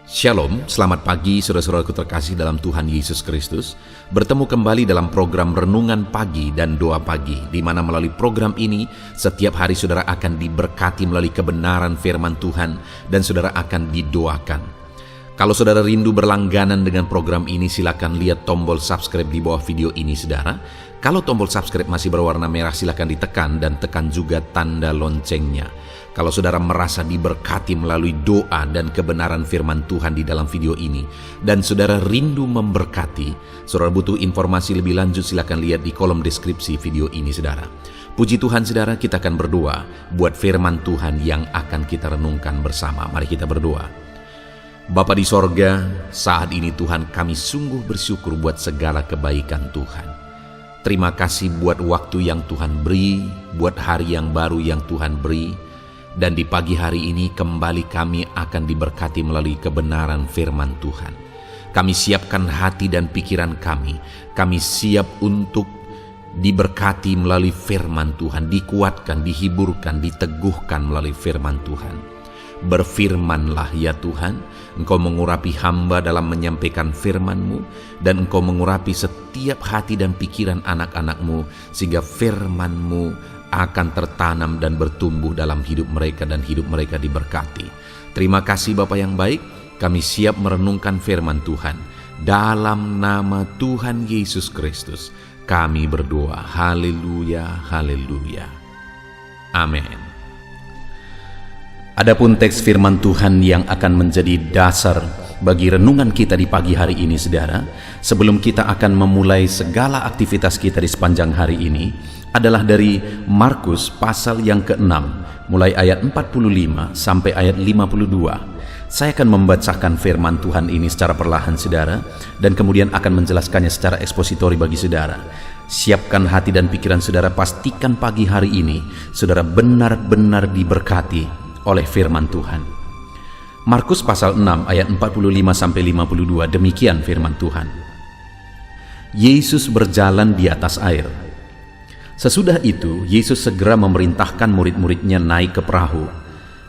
Shalom, selamat pagi saudara-saudaraku terkasih dalam Tuhan Yesus Kristus. Bertemu kembali dalam program Renungan Pagi dan Doa Pagi, di mana melalui program ini setiap hari saudara akan diberkati melalui kebenaran firman Tuhan dan saudara akan didoakan. Kalau saudara rindu berlangganan dengan program ini, silakan lihat tombol subscribe di bawah video ini saudara. Kalau tombol subscribe masih berwarna merah, silakan ditekan dan tekan juga tanda loncengnya. Kalau saudara merasa diberkati melalui doa dan kebenaran firman Tuhan di dalam video ini, dan saudara rindu memberkati, saudara butuh informasi lebih lanjut, silakan lihat di kolom deskripsi video ini saudara. Puji Tuhan saudara, kita akan berdoa buat firman Tuhan yang akan kita renungkan bersama. Mari kita berdoa. Bapa di sorga, saat ini Tuhan kami sungguh bersyukur buat segala kebaikan Tuhan. Terima kasih buat waktu yang Tuhan beri, buat hari yang baru yang Tuhan beri. Dan di pagi hari ini kembali kami akan diberkati melalui kebenaran firman Tuhan. Kami siapkan hati dan pikiran kami. Kami siap untuk diberkati melalui firman Tuhan, dikuatkan, dihiburkan, diteguhkan melalui firman Tuhan. Berfirmanlah ya Tuhan, Engkau mengurapi hamba dalam menyampaikan firman-Mu, dan Engkau mengurapi setiap hati dan pikiran anak-anak-Mu, sehingga firman-Mu akan tertanam dan bertumbuh dalam hidup mereka dan hidup mereka diberkati. Terima kasih Bapa yang baik, kami siap merenungkan firman Tuhan. Dalam nama Tuhan Yesus Kristus, kami berdoa. Haleluya, haleluya. Amin. Adapun teks firman Tuhan yang akan menjadi dasar bagi renungan kita di pagi hari ini saudara, sebelum kita akan memulai segala aktivitas kita di sepanjang hari ini, adalah dari Markus pasal yang ke-6, mulai ayat 45 sampai ayat 52. Saya akan membacakan firman Tuhan ini secara perlahan saudara, dan kemudian akan menjelaskannya secara ekspositori bagi saudara. Siapkan hati dan pikiran saudara, pastikan pagi hari ini saudara benar-benar diberkati oleh firman Tuhan. Markus pasal 6 ayat 45 sampai 52, demikian firman Tuhan. Yesus berjalan di atas air. Sesudah itu, Yesus segera memerintahkan murid-muridnya naik ke perahu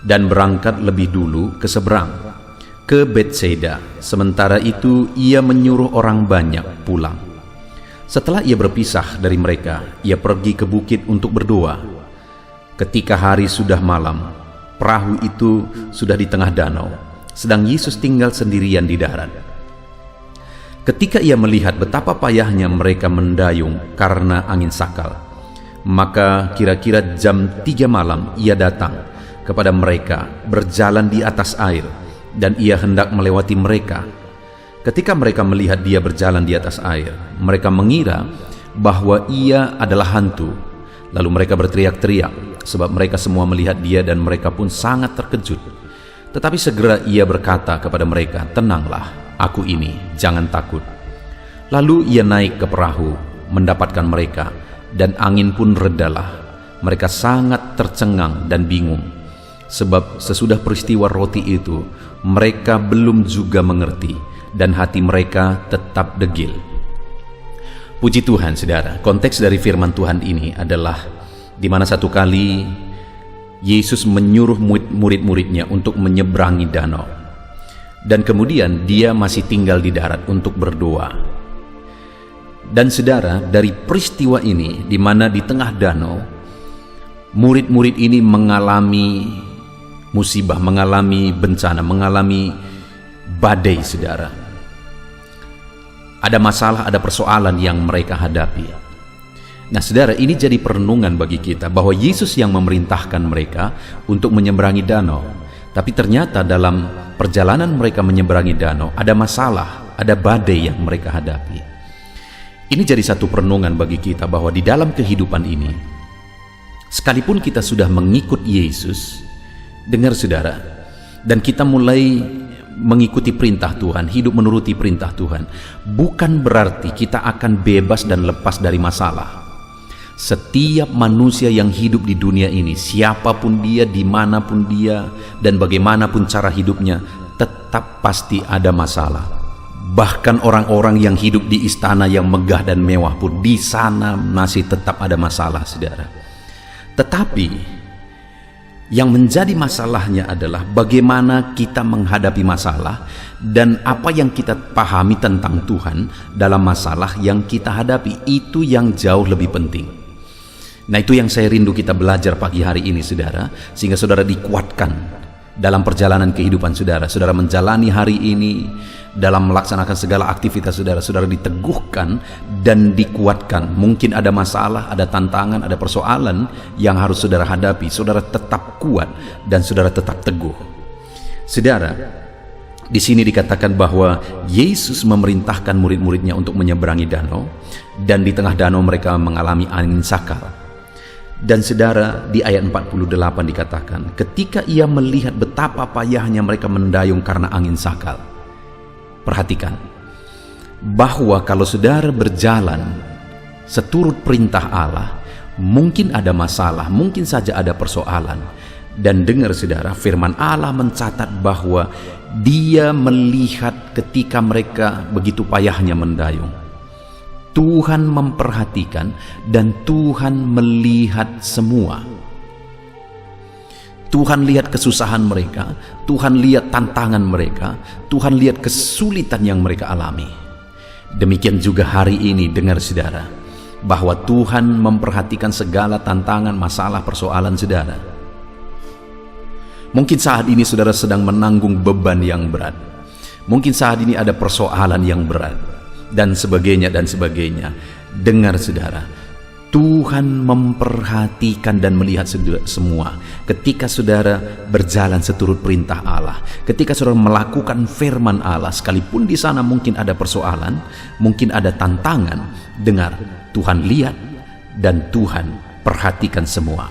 dan berangkat lebih dulu ke seberang, ke Betsaida. Sementara itu, ia menyuruh orang banyak pulang. Setelah ia berpisah dari mereka, ia pergi ke bukit untuk berdoa. Ketika hari sudah malam, perahu itu sudah di tengah danau, sedang Yesus tinggal sendirian di darat. Ketika ia melihat betapa payahnya mereka mendayung karena angin sakal, maka kira-kira jam 3 malam ia datang kepada mereka berjalan di atas air, dan ia hendak melewati mereka. Ketika mereka melihat dia berjalan di atas air, mereka mengira bahwa ia adalah hantu. Lalu mereka berteriak-teriak, sebab mereka semua melihat dia dan mereka pun sangat terkejut. Tetapi segera ia berkata kepada mereka, "Tenanglah, aku ini, jangan takut." Lalu ia naik ke perahu, mendapatkan mereka, dan angin pun redalah. Mereka sangat tercengang dan bingung, sebab sesudah peristiwa roti itu, mereka belum juga mengerti, dan hati mereka tetap degil. Puji Tuhan saudara, konteks dari firman Tuhan ini adalah di mana satu kali Yesus menyuruh murid-muridnya untuk menyeberangi danau, dan kemudian dia masih tinggal di darat untuk berdoa. Dan saudara, dari peristiwa ini di mana di tengah danau murid-murid ini mengalami musibah, mengalami bencana, mengalami badai saudara. Ada masalah, ada persoalan yang mereka hadapi. Nah saudara, ini jadi perenungan bagi kita bahwa Yesus yang memerintahkan mereka untuk menyeberangi danau. Tapi ternyata dalam perjalanan mereka menyeberangi danau ada masalah, ada badai yang mereka hadapi. Ini jadi satu perenungan bagi kita bahwa di dalam kehidupan ini, sekalipun kita sudah mengikut Yesus, dengar saudara, dan kita mulai mengikuti perintah Tuhan, hidup menuruti perintah Tuhan, bukan berarti kita akan bebas dan lepas dari masalah. Setiap manusia yang hidup di dunia ini, siapapun dia, dimanapun dia, dan bagaimanapun cara hidupnya, tetap pasti ada masalah. Bahkan orang-orang yang hidup di istana yang megah dan mewah pun di sana masih tetap ada masalah saudara. Tetapi Yang menjadi masalahnya adalah bagaimana kita menghadapi masalah dan apa yang kita pahami tentang Tuhan dalam masalah yang kita hadapi. Itu yang jauh lebih penting. Nah, itu yang saya rindu kita belajar pagi hari ini, saudara, sehingga saudara dikuatkan dalam perjalanan kehidupan saudara. Saudara menjalani hari ini dalam melaksanakan segala aktivitas saudara, saudara diteguhkan dan dikuatkan. Mungkin ada masalah, ada tantangan, ada persoalan yang harus saudara hadapi. Saudara tetap kuat dan saudara tetap teguh. Saudara, di sini dikatakan bahwa Yesus memerintahkan murid-muridnya untuk menyeberangi danau, dan di tengah danau mereka mengalami angin sakal. Dan saudara, di ayat 48 dikatakan, ketika ia melihat betapa payahnya mereka mendayung karena angin sakal. Perhatikan, bahwa kalau saudara berjalan seturut perintah Allah, mungkin ada masalah, mungkin saja ada persoalan. Dan dengar saudara, firman Allah mencatat bahwa Dia melihat ketika mereka begitu payahnya mendayung. Tuhan memperhatikan dan Tuhan melihat semua. Tuhan lihat kesusahan mereka, Tuhan lihat tantangan mereka, Tuhan lihat kesulitan yang mereka alami. Demikian juga hari ini, dengar saudara, bahwa Tuhan memperhatikan segala tantangan, masalah, persoalan saudara. Mungkin saat ini saudara sedang menanggung beban yang berat. Mungkin saat ini ada persoalan yang berat, dan sebagainya dan sebagainya. Dengar saudara, Tuhan memperhatikan dan melihat semua. Ketika saudara berjalan seturut perintah Allah, ketika saudara melakukan firman Allah, sekalipun di sana mungkin ada persoalan, mungkin ada tantangan, dengar, Tuhan lihat dan Tuhan perhatikan semua.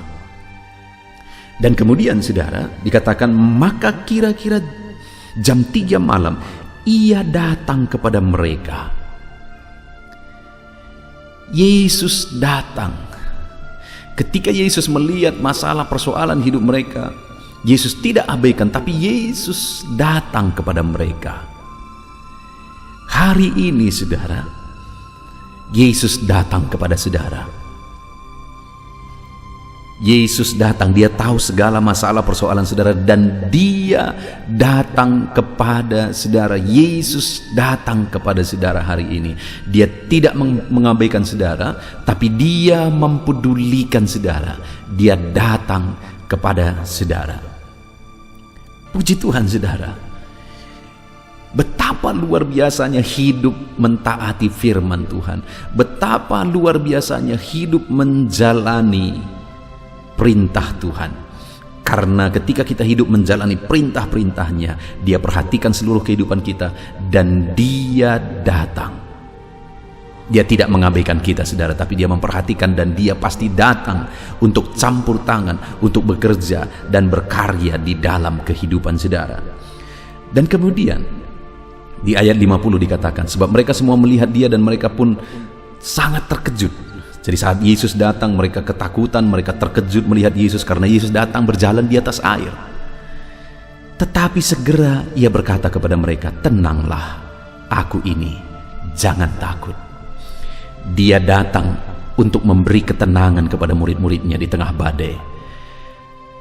Dan kemudian saudara, dikatakan maka kira-kira jam 3 malam ia datang kepada mereka. Yesus datang. Ketika Yesus melihat masalah persoalan hidup mereka, Yesus tidak abaikan, tapi Yesus datang kepada mereka. Hari ini saudara, Yesus datang kepada saudara. Yesus datang, Dia tahu segala masalah persoalan saudara, dan Dia datang kepada saudara. Yesus datang kepada saudara hari ini. Dia tidak mengabaikan saudara, tapi Dia mempedulikan saudara. Dia datang kepada saudara. Puji Tuhan saudara. Betapa luar biasanya hidup mentaati firman Tuhan. Betapa luar biasanya hidup menjalani perintah Tuhan. Karena ketika kita hidup menjalani perintah-perintahnya, Dia perhatikan seluruh kehidupan kita dan Dia datang. Dia tidak mengabaikan kita saudara, tapi Dia memperhatikan dan Dia pasti datang untuk campur tangan, untuk bekerja dan berkarya di dalam kehidupan saudara. Dan kemudian di ayat 50 dikatakan, sebab mereka semua melihat Dia dan mereka pun sangat terkejut. Jadi saat Yesus datang, mereka ketakutan, mereka terkejut melihat Yesus karena Yesus datang berjalan di atas air. Tetapi segera Ia berkata kepada mereka, tenanglah, aku ini, jangan takut. Dia datang untuk memberi ketenangan kepada murid-muridnya di tengah badai.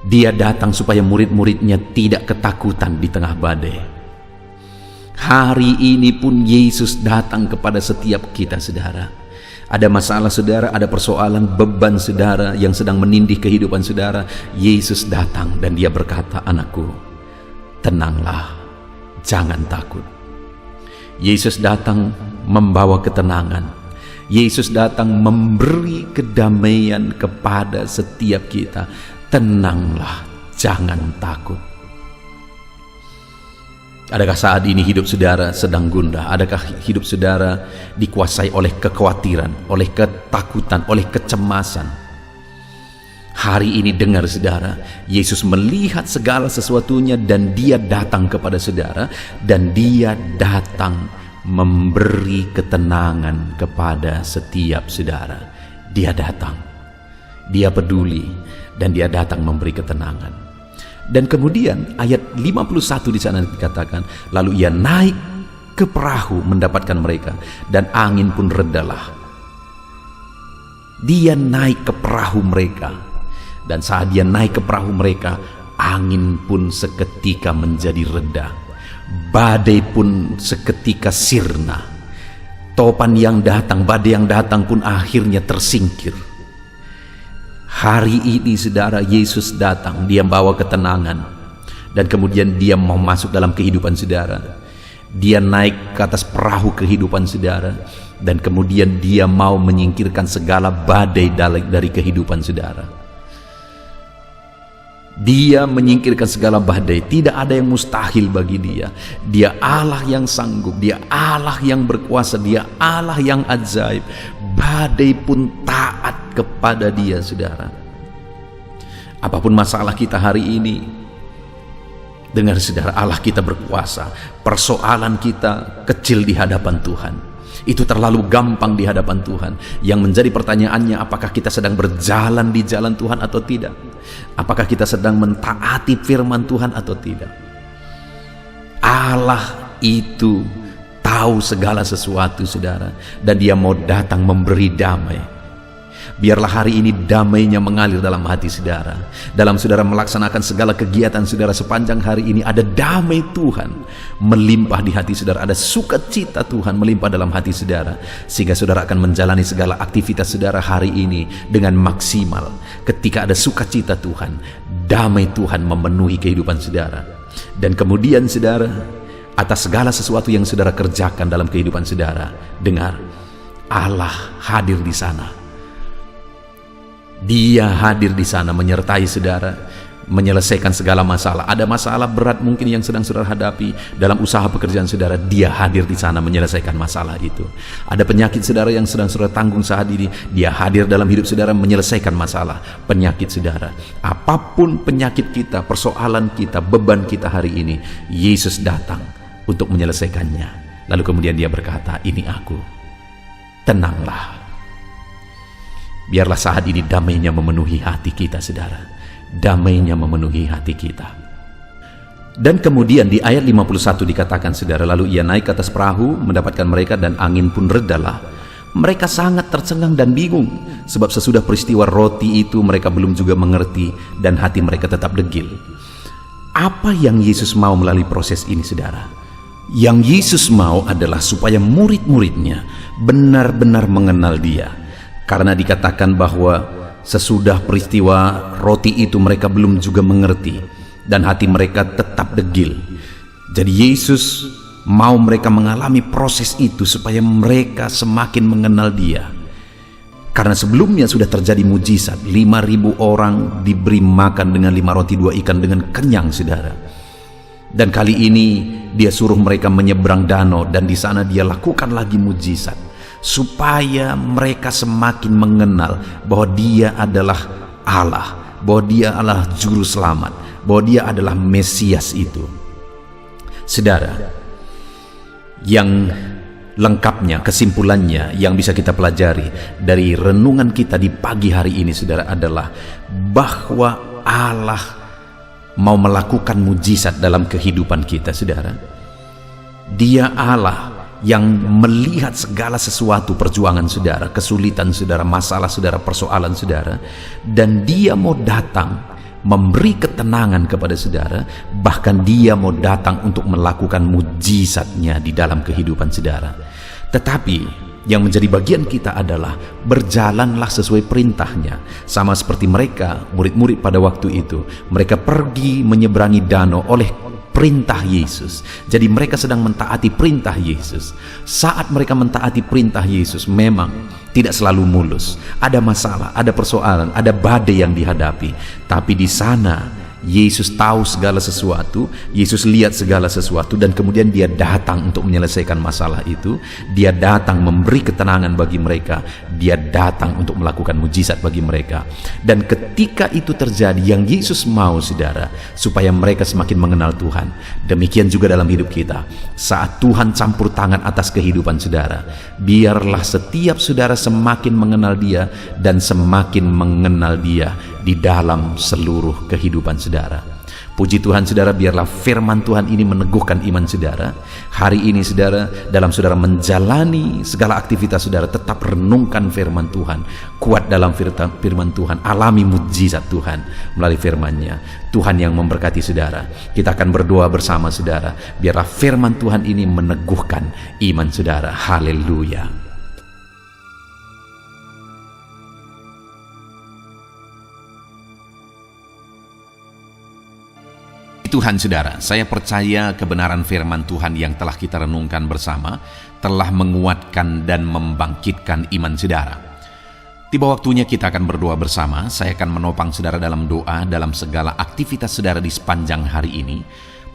Dia datang supaya murid-muridnya tidak ketakutan di tengah badai. Hari ini pun Yesus datang kepada setiap kita saudara. Ada masalah saudara, ada persoalan, beban saudara yang sedang menindih kehidupan saudara. Yesus datang dan Dia berkata, anakku, tenanglah, jangan takut. Yesus datang membawa ketenangan. Yesus datang memberi kedamaian kepada setiap kita. Tenanglah, jangan takut. Adakah saat ini hidup saudara sedang gundah? Adakah hidup saudara dikuasai oleh kekhawatiran, oleh ketakutan, oleh kecemasan? Hari ini dengar saudara, Yesus melihat segala sesuatunya dan Dia datang kepada saudara, dan Dia datang memberi ketenangan kepada setiap saudara. Dia datang, Dia peduli, dan Dia datang memberi ketenangan. Dan kemudian ayat 51 di sana dikatakan, lalu Ia naik ke perahu mendapatkan mereka, dan angin pun redalah. Dia naik ke perahu mereka, Dan saat dia naik ke perahu mereka, angin pun seketika menjadi reda, badai pun seketika sirna. Topan yang datang, badai yang datang pun akhirnya tersingkir. Hari ini saudara, Yesus datang, dia bawa ketenangan, dan kemudian dia mau masuk dalam kehidupan saudara. Dia naik ke atas perahu kehidupan saudara, dan kemudian dia mau menyingkirkan segala badai dari kehidupan saudara. Dia menyingkirkan segala badai. Tidak ada yang mustahil bagi dia. Dia Allah yang sanggup, dia Allah yang berkuasa, dia Allah yang ajaib. Badai pun taat kepada dia, saudara. Apapun masalah kita hari ini, dengar saudara, Allah kita berkuasa. Persoalan kita kecil di hadapan Tuhan. Itu terlalu gampang di hadapan Tuhan. Yang menjadi pertanyaannya, apakah kita sedang berjalan di jalan Tuhan atau tidak? Apakah kita sedang mentaati firman Tuhan atau tidak? Allah itu tahu segala sesuatu, saudara, dan dia mau datang memberi damai. Biarlah hari ini damainya mengalir dalam hati saudara. Dalam saudara melaksanakan segala kegiatan saudara sepanjang hari ini, ada damai Tuhan melimpah di hati saudara. Ada sukacita Tuhan melimpah dalam hati saudara, sehingga saudara akan menjalani segala aktivitas saudara hari ini dengan maksimal. Ketika ada sukacita Tuhan, damai Tuhan memenuhi kehidupan saudara. Dan kemudian saudara, atas segala sesuatu yang saudara kerjakan dalam kehidupan saudara, dengar, Allah hadir di sana. Dia hadir di sana menyertai saudara, menyelesaikan segala masalah. Ada masalah berat mungkin yang sedang saudara hadapi dalam usaha pekerjaan saudara, dia hadir di sana menyelesaikan masalah itu. Ada penyakit saudara yang sedang saudara tanggung saat ini, dia hadir dalam hidup saudara menyelesaikan masalah penyakit saudara. Apapun penyakit kita, persoalan kita, beban kita hari ini, Yesus datang untuk menyelesaikannya. Lalu kemudian dia berkata, ini aku, tenanglah. Biarlah saat ini damainya memenuhi hati kita, saudara. Damainya memenuhi hati kita. Dan kemudian di ayat 51 dikatakan, saudara, lalu ia naik ke atas perahu, mendapatkan mereka, dan angin pun redalah. Mereka sangat tercengang dan bingung, sebab sesudah peristiwa roti itu mereka belum juga mengerti, dan hati mereka tetap degil. Apa yang Yesus mau melalui proses ini, saudara? Yang Yesus mau adalah supaya murid-muridnya benar-benar mengenal dia. Karena dikatakan bahwa sesudah peristiwa roti itu mereka belum juga mengerti, dan hati mereka tetap degil. Jadi Yesus mau mereka mengalami proses itu supaya mereka semakin mengenal dia. Karena sebelumnya sudah terjadi mujizat, 5.000 orang diberi makan dengan 5 roti 2 ikan dengan kenyang, saudara. Dan kali ini dia suruh mereka menyeberang danau, dan di sana dia lakukan lagi mujizat supaya mereka semakin mengenal bahwa dia adalah Allah, bahwa dia adalah juru selamat, bahwa dia adalah Mesias itu. Saudara, yang lengkapnya, kesimpulannya yang bisa kita pelajari dari renungan kita di pagi hari ini, saudara, adalah bahwa Allah mau melakukan mujizat dalam kehidupan kita, saudara. Dia Allah yang melihat segala sesuatu, perjuangan saudara, kesulitan saudara, masalah saudara, persoalan saudara, dan dia mau datang memberi ketenangan kepada saudara. Bahkan dia mau datang untuk melakukan mujizatnya di dalam kehidupan saudara. Tetapi yang menjadi bagian kita adalah berjalanlah sesuai perintahnya. Sama seperti mereka, murid-murid pada waktu itu, mereka pergi menyeberangi danau oleh perintah Yesus. Jadi mereka sedang mentaati perintah Yesus. Saat mereka mentaati perintah Yesus, memang tidak selalu mulus. Ada masalah, ada persoalan, ada badai yang dihadapi. Tapi di sana Yesus tahu segala sesuatu, Yesus lihat segala sesuatu, dan kemudian dia datang untuk menyelesaikan masalah itu. Dia datang memberi ketenangan bagi mereka. Dia datang untuk melakukan mujizat bagi mereka. Dan ketika itu terjadi, yang Yesus mau, saudara, supaya mereka semakin mengenal Tuhan. Demikian juga dalam hidup kita. Saat Tuhan campur tangan atas kehidupan saudara, biarlah setiap saudara semakin mengenal dia dan semakin mengenal dia di dalam seluruh kehidupan saudara. Puji Tuhan saudara, biarlah firman Tuhan ini meneguhkan iman saudara. Hari ini saudara, dalam saudara menjalani segala aktivitas saudara, tetap renungkan firman Tuhan. Kuat dalam firman Tuhan, alami mujizat Tuhan melalui firman-Nya. Tuhan yang memberkati saudara. Kita akan berdoa bersama saudara. Biarlah firman Tuhan ini meneguhkan iman saudara. Haleluya. Tuhan saudara, saya percaya kebenaran firman Tuhan yang telah kita renungkan bersama telah menguatkan dan membangkitkan iman saudara. Tiba waktunya kita akan berdoa bersama. Saya akan menopang saudara dalam doa dalam segala aktivitas saudara di sepanjang hari ini.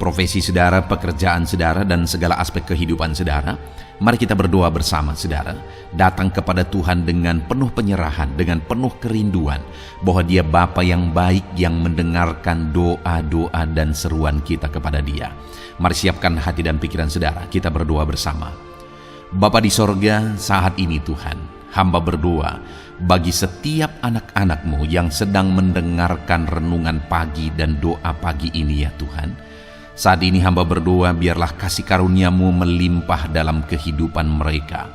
Profesi saudara, pekerjaan saudara, dan segala aspek kehidupan saudara. Mari kita berdoa bersama saudara. Datang kepada Tuhan dengan penuh penyerahan, dengan penuh kerinduan bahwa Dia Bapa yang baik yang mendengarkan doa-doa dan seruan kita kepada Dia. Mari siapkan hati dan pikiran saudara. Kita berdoa bersama. Bapa di sorga, saat ini Tuhan, hamba berdoa bagi setiap anak-anak-Mu yang sedang mendengarkan renungan pagi dan doa pagi ini ya Tuhan. Saat ini hamba berdoa biarlah kasih karunia-Mu melimpah dalam kehidupan mereka.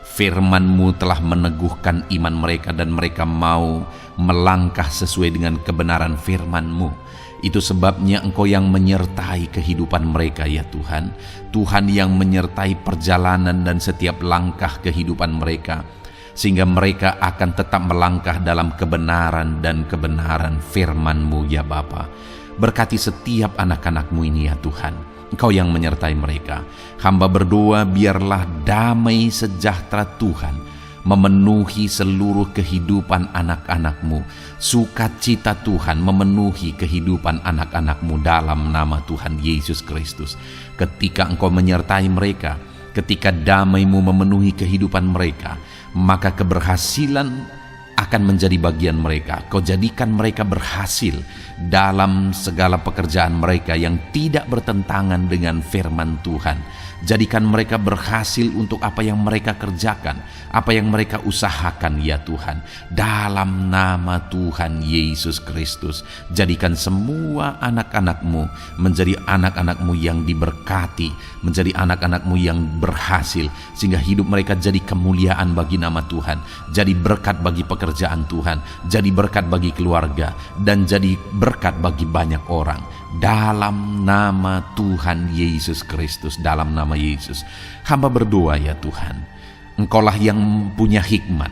Firman-Mu telah meneguhkan iman mereka dan mereka mau melangkah sesuai dengan kebenaran firman-Mu. Itu sebabnya Engkau yang menyertai kehidupan mereka ya Tuhan. Tuhan yang menyertai perjalanan dan setiap langkah kehidupan mereka, sehingga mereka akan tetap melangkah dalam kebenaran dan kebenaran firman-Mu ya Bapa. Berkati setiap anak-anak-Mu ini ya Tuhan. Engkau yang menyertai mereka. Hamba berdoa biarlah damai sejahtera Tuhan memenuhi seluruh kehidupan anak-anak-Mu. Sukacita Tuhan memenuhi kehidupan anak-anak-Mu dalam nama Tuhan Yesus Kristus. Ketika Engkau menyertai mereka, ketika damai-Mu memenuhi kehidupan mereka, maka keberhasilan akan menjadi bagian mereka. Kau jadikan mereka berhasil dalam segala pekerjaan mereka yang tidak bertentangan dengan firman Tuhan. Jadikan mereka berhasil untuk apa yang mereka kerjakan, apa yang mereka usahakan ya Tuhan. Dalam nama Tuhan Yesus Kristus, jadikan semua anak-anak-Mu menjadi anak-anak-Mu yang diberkati, menjadi anak-anak-Mu yang berhasil, sehingga hidup mereka jadi kemuliaan bagi nama Tuhan, jadi berkat bagi pekerjaan Tuhan, jadi berkat bagi keluarga, dan jadi berkat bagi banyak orang. Dalam nama Tuhan Yesus Kristus, dalam nama Yesus, hamba berdoa ya Tuhan, Engkaulah yang punya hikmat.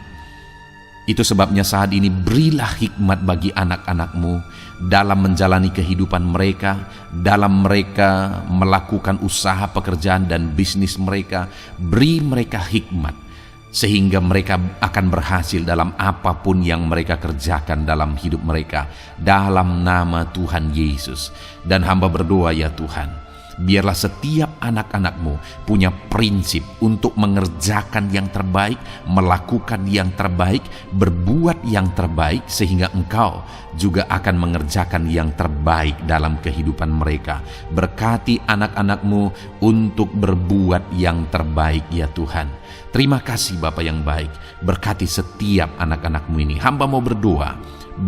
Itu sebabnya saat ini berilah hikmat bagi anak-anak-Mu dalam menjalani kehidupan mereka, dalam mereka melakukan usaha pekerjaan dan bisnis mereka. Beri mereka hikmat sehingga mereka akan berhasil dalam apapun yang mereka kerjakan dalam hidup mereka, dalam nama Tuhan Yesus. Dan hamba berdoa ya Tuhan, biarlah setiap anak-anak-Mu punya prinsip untuk mengerjakan yang terbaik, melakukan yang terbaik, berbuat yang terbaik, sehingga Engkau juga akan mengerjakan yang terbaik dalam kehidupan mereka. Berkati anak-anak-Mu untuk berbuat yang terbaik ya Tuhan. Terima kasih Bapa yang baik. Berkati setiap anak-anak-Mu ini. Hamba mau berdoa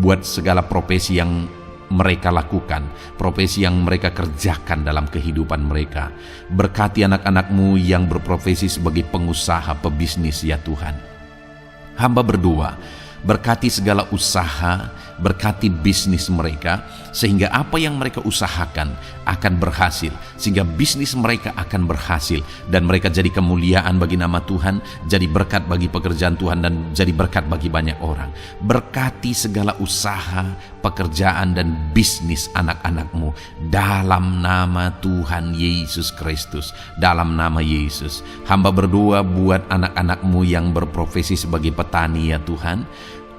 buat segala profesi yang mereka lakukan, profesi yang mereka kerjakan dalam kehidupan mereka. Berkati anak-anak-Mu yang berprofesi sebagai pengusaha, pebisnis ya Tuhan. Hamba berdoa, berkati segala usaha, berkati bisnis mereka, sehingga apa yang mereka usahakan akan berhasil, sehingga bisnis mereka akan berhasil, dan mereka jadi kemuliaan bagi nama Tuhan, jadi berkat bagi pekerjaan Tuhan, dan jadi berkat bagi banyak orang. Berkati segala usaha, pekerjaan, dan bisnis anak-anak-Mu dalam nama Tuhan Yesus Kristus, dalam nama Yesus. Hamba berdoa buat anak-anak-Mu yang berprofesi sebagai petani ya Tuhan.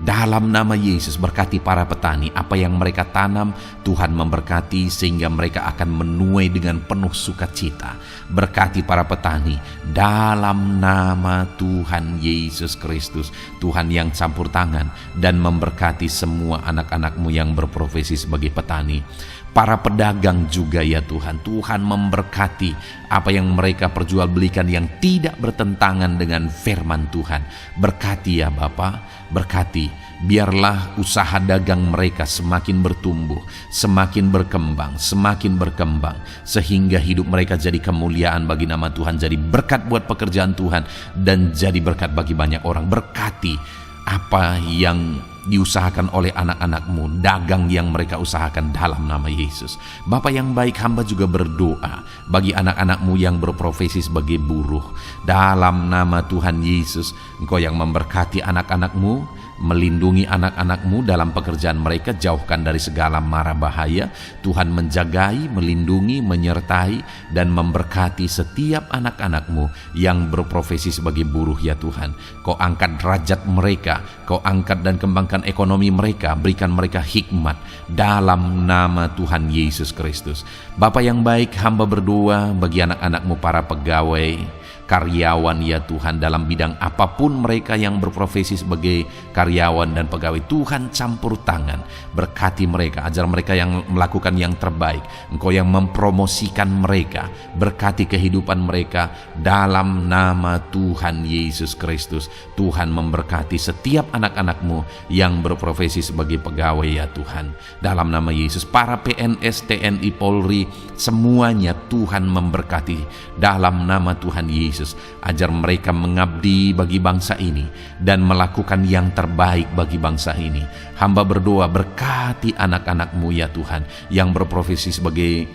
Dalam nama Yesus, berkati para petani. Apa yang mereka tanam, Tuhan memberkati sehingga mereka akan menuai dengan penuh sukacita. Berkati para petani dalam nama Tuhan Yesus Kristus. Tuhan yang campur tangan dan memberkati semua anak-anak-Mu yang berprofesi sebagai petani. para pedagang juga ya Tuhan. Tuhan memberkati apa yang mereka perjualbelikan yang tidak bertentangan dengan firman Tuhan. Berkati ya Bapa, berkati. Biarlah usaha dagang mereka semakin bertumbuh, semakin berkembang, sehingga hidup mereka jadi kemuliaan bagi nama Tuhan, jadi berkat buat pekerjaan Tuhan, dan jadi berkat bagi banyak orang. Berkati apa yang diusahakan oleh anak-anak-Mu, dagang yang mereka usahakan dalam nama Yesus. Bapa yang baik, hamba juga berdoa bagi anak-anak-Mu yang berprofesi sebagai buruh. Dalam nama Tuhan Yesus, Engkau yang memberkati anak-anak-Mu, melindungi anak-anak-Mu dalam pekerjaan mereka, jauhkan dari segala mara bahaya. Tuhan menjagai, melindungi, menyertai, dan memberkati setiap anak-anak-Mu yang berprofesi sebagai buruh ya Tuhan. Kau angkat derajat mereka, Kau angkat dan kembangkan ekonomi mereka, berikan mereka hikmat dalam nama Tuhan Yesus Kristus. Bapa yang baik, hamba berdoa bagi anak-anak-Mu para pegawai, karyawan ya Tuhan, dalam bidang apapun mereka yang berprofesi sebagai karyawan dan pegawai. Tuhan campur tangan, berkati mereka, ajar mereka yang melakukan yang terbaik. Engkau yang mempromosikan mereka, berkati kehidupan mereka dalam nama Tuhan Yesus Kristus. Tuhan memberkati setiap anak-anak-Mu yang berprofesi sebagai pegawai ya Tuhan, dalam nama Yesus. Para PNS, TNI, Polri, semuanya Tuhan memberkati dalam nama Tuhan Yesus. Ajar mereka mengabdi bagi bangsa ini dan melakukan yang terbaik bagi bangsa ini. Hamba berdoa, berkati anak-anak-Mu ya Tuhan yang berprofesi sebagai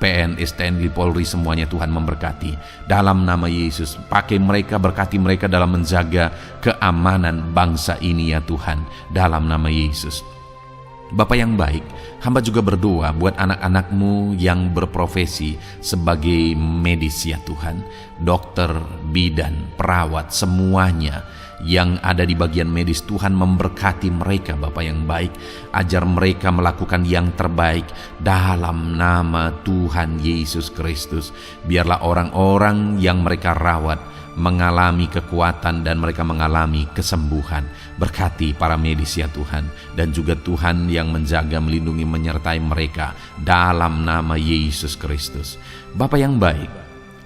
PNS, TNI, Polri, semuanya Tuhan memberkati dalam nama Yesus. Pakai mereka, berkati mereka dalam menjaga keamanan bangsa ini ya Tuhan, dalam nama Yesus. Bapa yang baik, hamba juga berdoa buat anak-anak-Mu yang berprofesi sebagai medis ya Tuhan, dokter, bidan, perawat, semuanya yang ada di bagian medis. Tuhan memberkati mereka Bapa yang baik, ajar mereka melakukan yang terbaik dalam nama Tuhan Yesus Kristus. Biarlah orang-orang yang mereka rawat mengalami kekuatan dan mereka mengalami kesembuhan. Berkati para medis ya Tuhan, dan juga Tuhan yang menjaga, melindungi, menyertai mereka dalam nama Yesus Kristus. Bapa yang baik,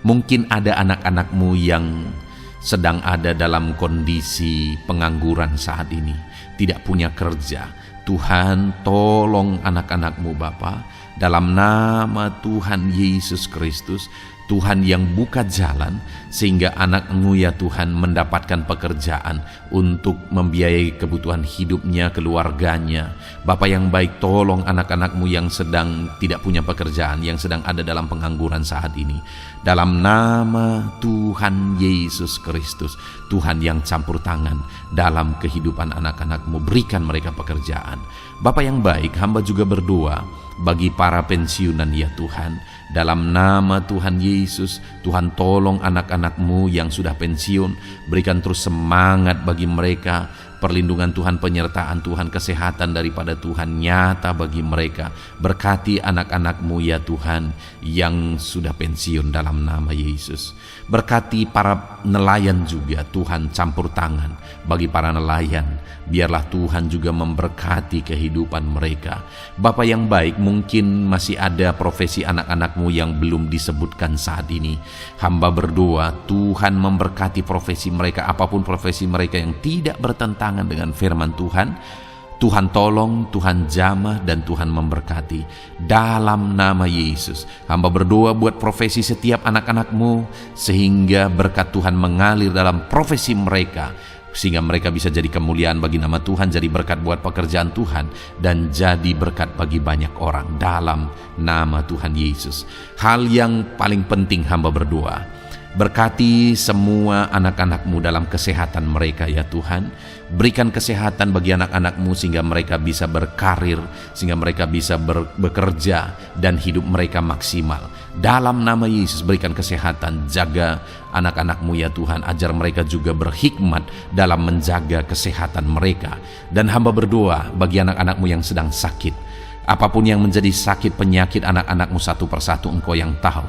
mungkin ada anak-anak-Mu yang sedang ada dalam kondisi pengangguran saat ini, tidak punya kerja. Tuhan, tolong anak-anak-Mu Bapa, dalam nama Tuhan Yesus Kristus. Tuhan yang buka jalan sehingga anak-Mu ya Tuhan mendapatkan pekerjaan untuk membiayai kebutuhan hidupnya, keluarganya. Bapa yang baik, tolong anak-anak-Mu yang sedang tidak punya pekerjaan, yang sedang ada dalam pengangguran saat ini. Dalam nama Tuhan Yesus Kristus, Tuhan yang campur tangan dalam kehidupan anak-anak-Mu, berikan mereka pekerjaan. Bapa yang baik, hamba juga berdoa bagi para pensiunan ya Tuhan. Dalam nama Tuhan Yesus, Tuhan tolong anak-anak-Mu yang sudah pensiun, berikan terus semangat bagi mereka, perlindungan Tuhan, penyertaan Tuhan, kesehatan daripada Tuhan nyata bagi mereka. Berkati anak-anak-Mu ya Tuhan yang sudah pensiun dalam nama Yesus. Berkati para nelayan juga, Tuhan campur tangan bagi para nelayan. Biarlah Tuhan juga memberkati kehidupan mereka. Bapa yang baik, mungkin masih ada profesi anak-anak-Mu yang belum disebutkan saat ini. Hamba berdoa Tuhan memberkati profesi mereka, apapun profesi mereka yang tidak bertentangan dengan firman Tuhan. Tuhan tolong, Tuhan jamah, dan Tuhan memberkati dalam nama Yesus. Hamba berdoa buat profesi setiap anak-anak-Mu, sehingga berkat Tuhan mengalir dalam profesi mereka, sehingga mereka bisa jadi kemuliaan bagi nama Tuhan, jadi berkat buat pekerjaan Tuhan, dan jadi berkat bagi banyak orang dalam nama Tuhan Yesus. Hal yang paling penting hamba berdoa, berkati semua anak-anak-Mu dalam kesehatan mereka ya Tuhan. Berikan kesehatan bagi anak-anak-Mu sehingga mereka bisa berkarir, sehingga mereka bisa bekerja dan hidup mereka maksimal. Dalam nama Yesus berikan kesehatan, jaga anak-anak-Mu ya Tuhan, ajar mereka juga berhikmat dalam menjaga kesehatan mereka. Dan hamba berdoa bagi anak-anak-Mu yang sedang sakit, apapun yang menjadi sakit penyakit anak-anak-Mu satu persatu Engkau yang tahu.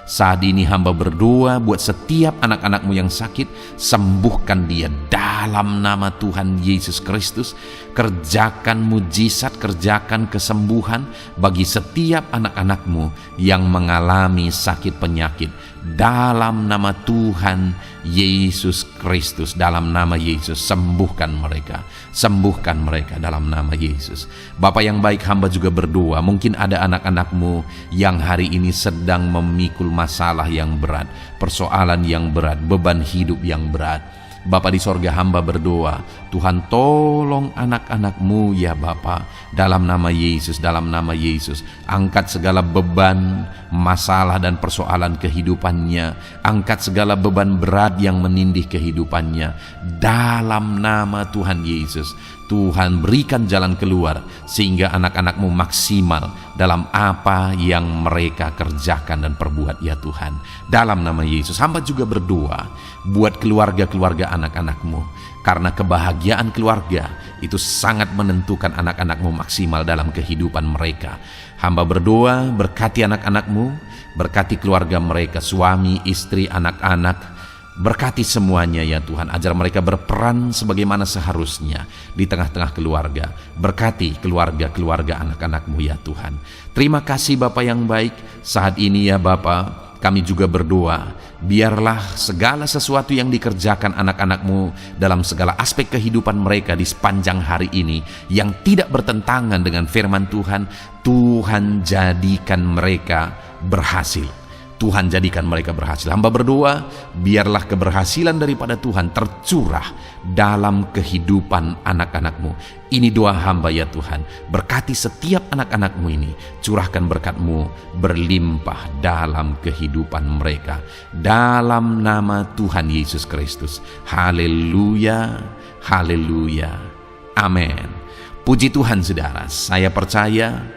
Saat ini hamba berdoa buat setiap anak-anak-Mu yang sakit, sembuhkan dia dalam nama Tuhan Yesus Kristus. Kerjakan mujizat, kerjakan kesembuhan bagi setiap anak-anakmu yang mengalami sakit penyakit. Dalam nama Tuhan Yesus Kristus, dalam nama Yesus, sembuhkan mereka dalam nama Yesus. Bapa yang baik, hamba juga berdoa, mungkin ada anak-anakmu yang hari ini sedang memikul masalah yang berat, persoalan yang berat, beban hidup yang berat. Bapa di sorga, hamba berdoa, Tuhan tolong anak-anakmu ya Bapa, dalam nama Yesus, dalam nama Yesus. Angkat segala beban, masalah dan persoalan kehidupannya. Angkat segala beban berat yang menindih kehidupannya. Dalam nama Tuhan Yesus, Tuhan berikan jalan keluar sehingga anak-anakmu maksimal dalam apa yang mereka kerjakan dan perbuat ya Tuhan. Dalam nama Yesus, hamba juga berdoa buat keluarga-keluarga anak-anakmu, karena kebahagiaan keluarga itu sangat menentukan anak-anakmu maksimal dalam kehidupan mereka. Hamba berdoa, berkati anak-anakmu, berkati keluarga mereka, suami, istri, anak-anak. Berkati semuanya ya Tuhan, ajar mereka berperan sebagaimana seharusnya di tengah-tengah keluarga. Berkati keluarga-keluarga anak-anakmu ya Tuhan. Terima kasih Bapa yang baik. Saat ini ya Bapa, kami juga berdoa, biarlah segala sesuatu yang dikerjakan anak-anakmu dalam segala aspek kehidupan mereka di sepanjang hari ini yang tidak bertentangan dengan firman Tuhan, Tuhan jadikan mereka berhasil. Tuhan jadikan mereka berhasil. Hamba berdoa, biarlah keberhasilan daripada Tuhan tercurah dalam kehidupan anak-anakmu. Ini doa hamba ya Tuhan. Berkati setiap anak-anakmu ini. Curahkan berkat-Mu berlimpah dalam kehidupan mereka. Dalam nama Tuhan Yesus Kristus. Haleluya, haleluya, amin. Puji Tuhan saudara, saya percaya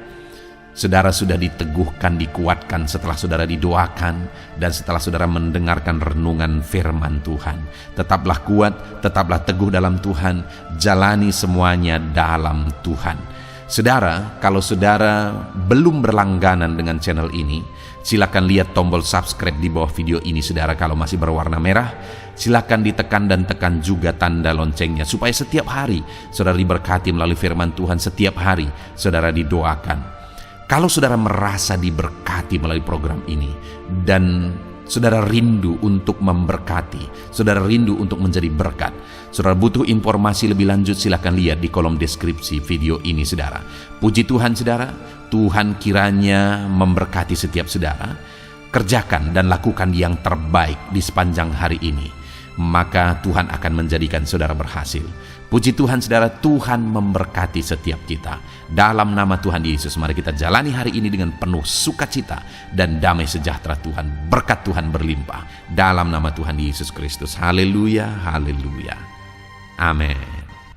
saudara sudah diteguhkan, dikuatkan setelah saudara didoakan dan setelah saudara mendengarkan renungan firman Tuhan. Tetaplah kuat, tetaplah teguh dalam Tuhan, jalani semuanya dalam Tuhan. Saudara, kalau saudara belum berlangganan dengan channel ini, silakan lihat tombol subscribe di bawah video ini. Saudara, kalau masih berwarna merah, silakan ditekan dan tekan juga tanda loncengnya supaya setiap hari saudara diberkati melalui firman Tuhan. Setiap hari saudara didoakan. Kalau saudara merasa diberkati melalui program ini dan saudara rindu untuk memberkati, saudara rindu untuk menjadi berkat, saudara butuh informasi lebih lanjut, silakan lihat di kolom deskripsi video ini saudara. Puji Tuhan saudara, Tuhan kiranya memberkati setiap saudara. Kerjakan dan lakukan yang terbaik di sepanjang hari ini, maka Tuhan akan menjadikan saudara berhasil. Puji Tuhan saudara, Tuhan memberkati setiap kita. Dalam nama Tuhan Yesus, mari kita jalani hari ini dengan penuh sukacita dan damai sejahtera Tuhan. Berkat Tuhan berlimpah. Dalam nama Tuhan Yesus Kristus. Haleluya, haleluya. Amin.